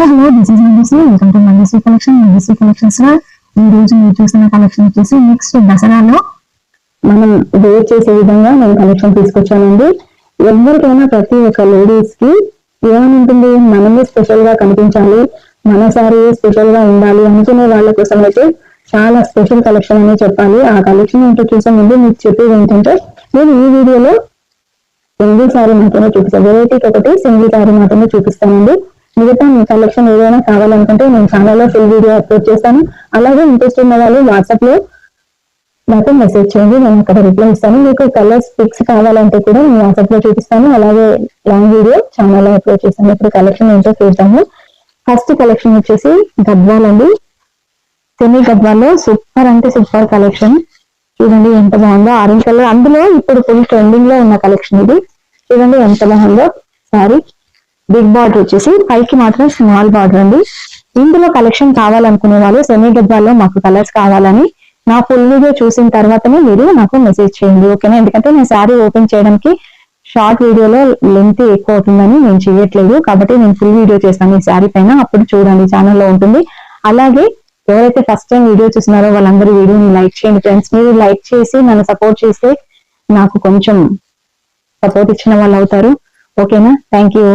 Hello this is Manjushree. Welcome to Manjushree collection. Manjushree collections లో ఈ రోజు మీరు చూస్తున్న కలెక్షన్ వచ్చేసి నెక్స్ట్ దసరాలో మనం వేర్ చేసే విధంగా నేను కలెక్షన్ తీసుకొచ్చానండి. ఎవరికైనా ప్రతి ఒక్క లేడీస్ కి ఏమని ఉంటుంది, మనమే స్పెషల్ గా కనిపించాలి, మన సారీ స్పెషల్ గా ఉండాలి అనుకునే వాళ్ళ కోసం అయితే చాలా స్పెషల్ కలెక్షన్ అని చెప్పాలి. ఆ కలెక్షన్ ఏంటో చూసే ముందు మీకు చెప్పేది ఏంటంటే, నేను ఈ వీడియోలో సింగిల్ సారీ మాత్రమే చూపిస్తాను. వెరైటీకి ఒకటి సింగిల్ సారీ మాత్రమే చూపిస్తానండి. మిగతా మీ కలెక్షన్ ఏదైనా కావాలనుకుంటే నేను ఛానల్లో ఫుల్ వీడియో అప్లోడ్ చేస్తాను. అలాగే ఇంట్రెస్ట్ ఉన్న వాళ్ళు వాట్సాప్ లో నాకు మెసేజ్ చేయండి, నేను అక్కడ రిప్లై ఇస్తాను. మీకు కలర్స్ పిక్స్ కావాలంటే కూడా నేను వాట్సాప్ లో చూపిస్తాను. అలాగే లాంగ్ వీడియో ఛానల్లో అప్లోడ్ చేస్తాను. ఇప్పుడు కలెక్షన్ ఏంటో చూద్దాము. ఫస్ట్ కలెక్షన్ వచ్చేసి గద్వాల్ అండి. సెమీ గద్వాల్లో సూపర్ అంటే సూపర్ కలెక్షన్. చూడండి ఎంత బాగుందో, ఆరెంజ్ కలర్. అందులో ఇప్పుడు ఫుల్ ట్రెండింగ్ లో ఉన్న కలెక్షన్ ఇది. చూడండి ఎంత బాగుందో సారీ. బిగ్ బార్డర్ వచ్చేసి పైకి మాత్రం స్మాల్ బార్డర్ అండి. ఇందులో కలెక్షన్ కావాలనుకునే వాళ్ళు సెమీ గద్వాల్లో మాకు కలర్స్ కావాలని నా ఫుల్ వీడియో చూసిన తర్వాతనే మీరు నాకు మెసేజ్ చేయండి, ఓకేనా? ఎందుకంటే నేను శారీ ఓపెన్ చేయడానికి షార్ట్ వీడియోలో లెంత్ ఎక్కువ అవుతుందని నేను చేయట్లేదు, కాబట్టి నేను ఫుల్ వీడియో చేస్తాను ఈ శారీ పైన. అప్పుడు చూడండి, ఛానల్లో ఉంటుంది. అలాగే ఎవరైతే ఫస్ట్ టైం వీడియో చూస్తున్నారో వాళ్ళందరూ వీడియోని లైక్ చేయండి ఫ్రెండ్స్. మీరు లైక్ చేసి నన్ను సపోర్ట్ చేస్తే నాకు కొంచెం సపోర్ట్ ఇచ్చిన వాళ్ళు అవుతారు, ఓకేనా? Thank you.